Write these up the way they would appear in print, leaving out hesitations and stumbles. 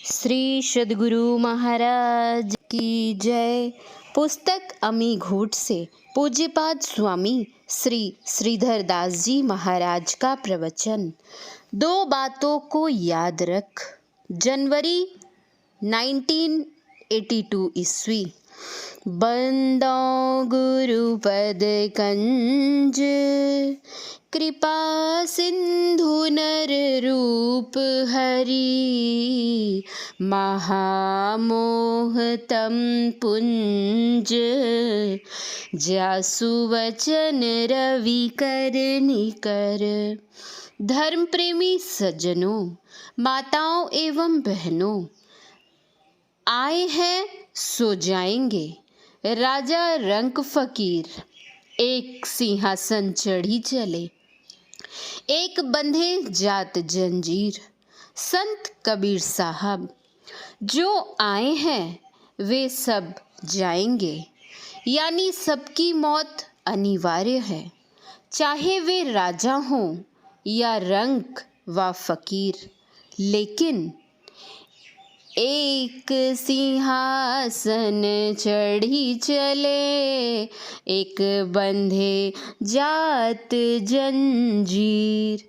श्री सद्गुरु महाराज की जय। पुस्तक अमी घूट से पूज्यपाद स्वामी श्री श्रीधर दास जी महाराज का प्रवचन। दो बातों को याद रख। जनवरी 1982 ईस्वी। बंदों गुरुपद कंज, कृपा सिंधु नर रूप हरि, महामोह तम पुंज, जासु वचन रवि कर निकर। धर्म प्रेमी सज्जनों, माताओं एवं बहनों, आए हैं सो जाएंगे। राजा रंक फकीर एक सिंहासन चढ़ी चले, एक बंधे जात जंजीर। संत कबीर साहब जो आए हैं वे सब जाएंगे, यानी सबकी मौत अनिवार्य है, चाहे वे राजा हों या रंक व फकीर। लेकिन एक सिंहासन चढ़ी चले, एक बंधे जात जंजीर।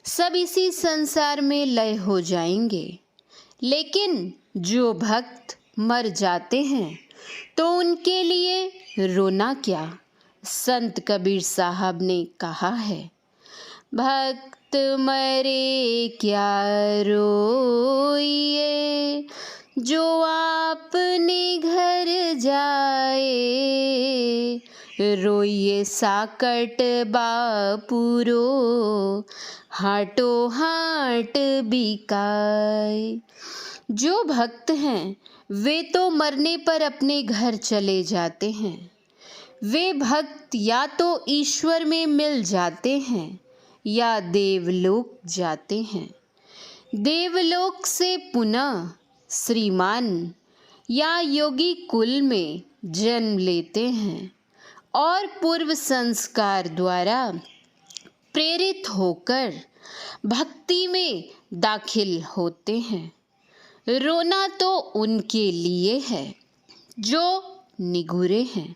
सब इसी संसार में लय हो जाएंगे, लेकिन जो भक्त मर जाते हैं तो उनके लिए रोना क्या। संत कबीर साहब ने कहा है, भक्त मरे क्या रोइए, जो आपने घर जाए, रोइए साकट बापुरो, हाटो हाट बिकाए। जो भक्त हैं वे तो मरने पर अपने घर चले जाते हैं। वे भक्त या तो ईश्वर में मिल जाते हैं या देवलोक जाते हैं। देवलोक से पुनः श्रीमान या योगी कुल में जन्म लेते हैं और पूर्व संस्कार द्वारा प्रेरित होकर भक्ति में दाखिल होते हैं। रोना तो उनके लिए है जो निगुरे हैं,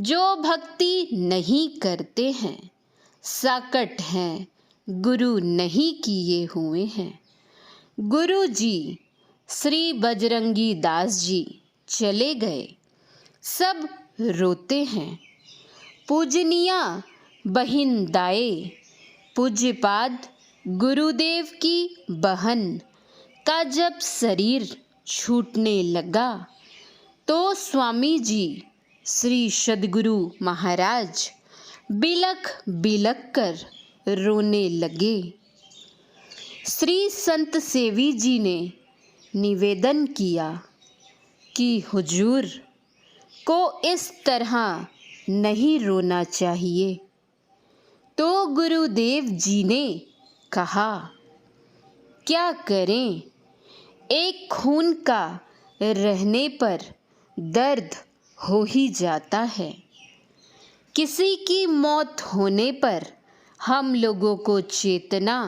जो भक्ति नहीं करते हैं, साकट हैं, गुरु नहीं किए हुए हैं। गुरु जी श्री बजरंगी दास जी चले गए, सब रोते हैं। पूजनिया बहिन दाए, पूज्यपाद गुरुदेव की बहन का जब शरीर छूटने लगा तो स्वामी जी श्री सद्गुरु महाराज बिलख बिलख कर रोने लगे। श्री संत सेवी जी ने निवेदन किया कि हुजूर को इस तरह नहीं रोना चाहिए। तो गुरुदेव जी ने कहा, क्या करें, एक खून का रहने पर दर्द हो ही जाता है। किसी की मौत होने पर हम लोगों को चेतना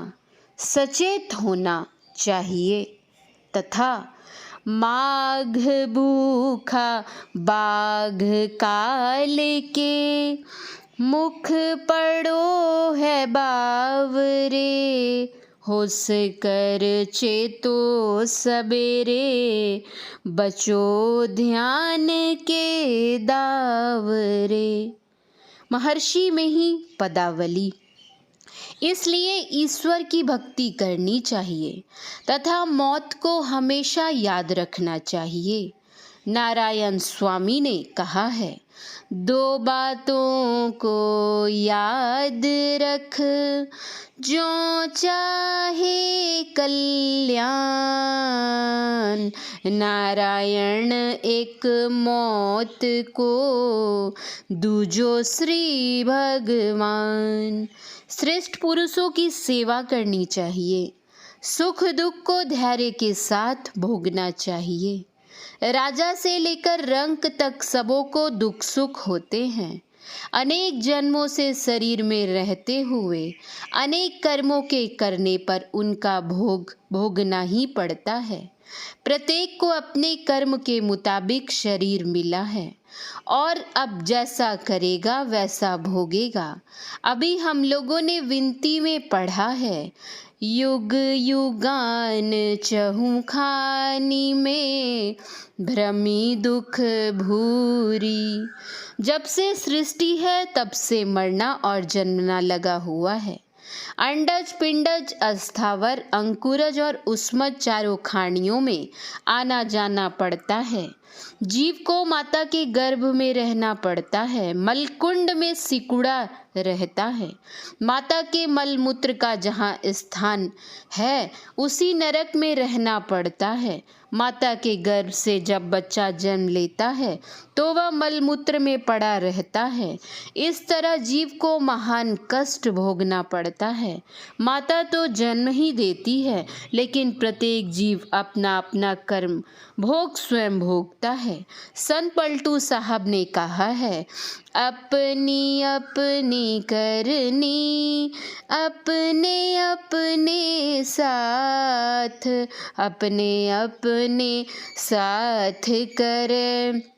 सचेत होना चाहिए तथा माघ भूखा बाघ काल के, मुख पड़ो है बावरे, होश कर चेतो सबेरे, बचो ध्यान के दावरे। महर्षि में ही पदावली। इसलिए ईश्वर की भक्ति करनी चाहिए तथा मौत को हमेशा याद रखना चाहिए। नारायण स्वामी ने कहा है, दो बातों को याद रख, जो चाहे कल्याण, नारायण एक मौत को, दूजो श्री भगवान। श्रेष्ठ पुरुषों की सेवा करनी चाहिए, सुख दुख को धैर्य के साथ भोगना चाहिए। राजा से लेकर रंक तक सबों को दुख सुख होते हैं। अनेक जन्मों से शरीर में रहते हुए अनेक कर्मों के करने पर उनका भोग भोगना ही पड़ता है। प्रत्येक को अपने कर्म के मुताबिक शरीर मिला है और अब जैसा करेगा वैसा भोगेगा। अभी हम लोगों ने विनती में पढ़ा है, युग युगान चहु खानी में भ्रमी दुख भूरी। जब से सृष्टि है तब से मरना और जन्मना लगा हुआ है। अंडज, पिंडज, अस्थावर, अंकुरज और उष्मज चारों खानियों में आना जाना पड़ता है। जीव को माता के गर्भ में रहना पड़ता है। मलकुंड में सिकुड़ा रहता है। माता के मलमूत्र का जहाँ स्थान है उसी नरक में रहना पड़ता है। माता के गर्भ से जब बच्चा जन्म लेता है तो वह मलमूत्र में पड़ा रहता है। इस तरह जीव को महान कष्ट भोगना पड़ता है। माता तो जन्म ही देती है, लेकिन प्रत्येक जीव अपना अपना कर्म भोग स्वयं भोगता है। संत पलटू साहब ने कहा है, अपनी अपनी करनी अपने अपने साथ, अपने अपने साथ करे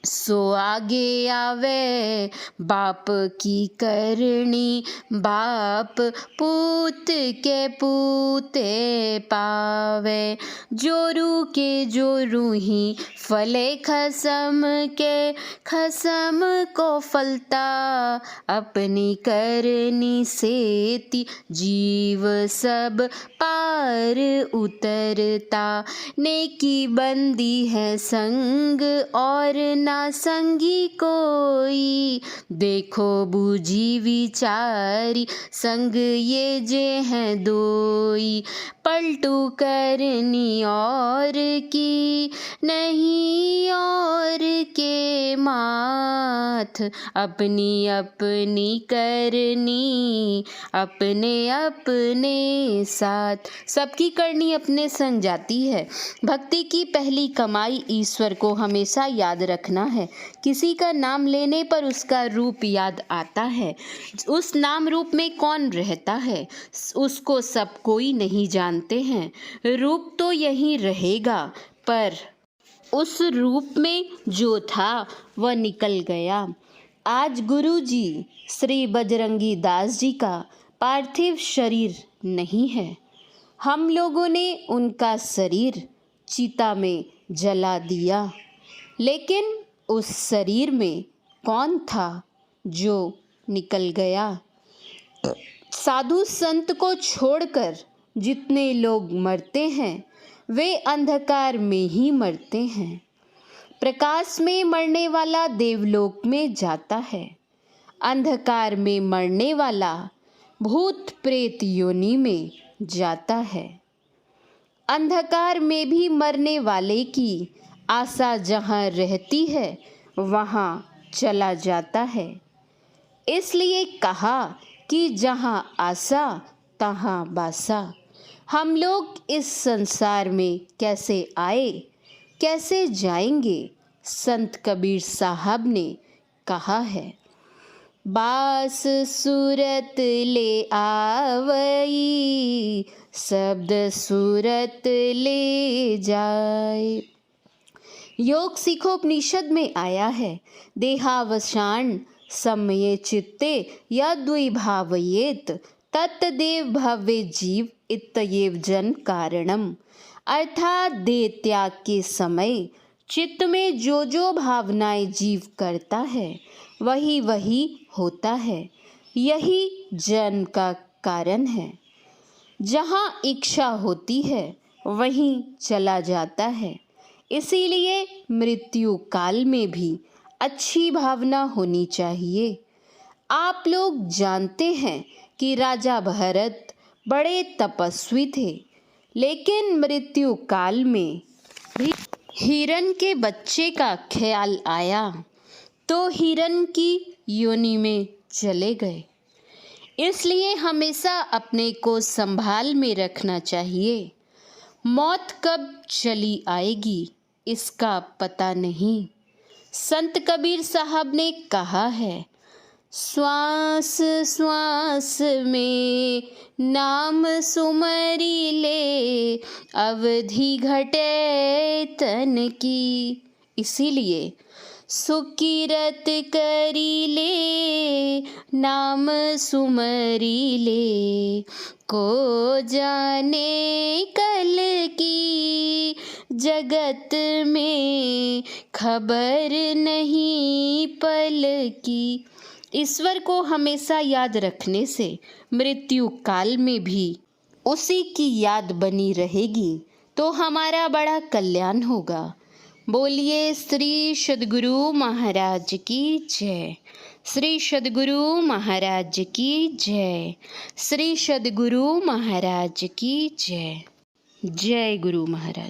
सो आगे आवे बाप की करनी, बाप पूत के पूते पावे। जोरू के जोरू ही फले खसम के, खसम को फलता अपनी करनी सेती। जीव सब पार उतरता, नेकी बंदी है संग और ना संगी कोई। देखो बूझी विचारी संग ये जे हैं दोई। पलटू करनी और की नहीं और के माथ, अपनी अपनी करनी अपने अपने साथ। सबकी करनी अपने संग जाती है। भक्ति की पहली कमाई ईश्वर को हमेशा याद रखना है। किसी का नाम लेने पर उसका रूप याद आता है। उस नाम रूप में कौन रहता है उसको सब कोई नहीं जानते हैं। रूप तो यहीं रहेगा, पर उस रूप में जो था वह निकल गया। आज गुरु जी श्री बजरंगी दास जी का पार्थिव शरीर नहीं है। हम लोगों ने उनका शरीर चिता में जला दिया, लेकिन उस शरीर में कौन था जो निकल गया। साधु संत को छोड़कर जितने लोग मरते हैं वे अंधकार में ही मरते हैं। प्रकाश में मरने वाला देवलोक में जाता है, अंधकार में मरने वाला भूत प्रेत योनि में जाता है। अंधकार में भी मरने वाले की आशा जहाँ रहती है वहाँ चला जाता है। इसलिए कहा कि जहाँ आशा तहाँ बासा। हम लोग इस संसार में कैसे आए, कैसे जाएंगे। संत कबीर साहब ने कहा है, बास सूरत ले आवई, शब्द सूरत ले जाए। योग सिखोपनिषद में आया है, देहावसान समय चित्ते यद्विभावयेत तत्देव भव्य जीव इत्येव जन कारणम। अर्थात देह त्याग के समय चित्त में जो जो भावनाएं जीव करता है वही वही होता है। यही जन्म का कारण है। जहाँ इच्छा होती है वहीं चला जाता है। इसीलिए मृत्यु काल में भी अच्छी भावना होनी चाहिए। आप लोग जानते हैं कि राजा भरत बड़े तपस्वी थे, लेकिन मृत्यु काल में भी हिरण के बच्चे का ख्याल आया तो हिरण की योनि में चले गए। इसलिए हमेशा अपने को संभाल में रखना चाहिए। मौत कब चली आएगी इसका पता नहीं। संत कबीर साहब ने कहा है, श्वास श्वास में नाम सुमरी ले, अवधि घटे तन की। इसीलिए सुकिरत करी ले, नाम सुमरी ले, को जाने कल की। जगत में खबर नहीं पल की। ईश्वर को हमेशा याद रखने से मृत्यु काल में भी उसी की याद बनी रहेगी, तो हमारा बड़ा कल्याण होगा। बोलिए श्री सद्गुरु महाराज की जय। श्री सद्गुरु महाराज की जय। श्री सद्गुरु महाराज की जय। जय गुरु महाराज।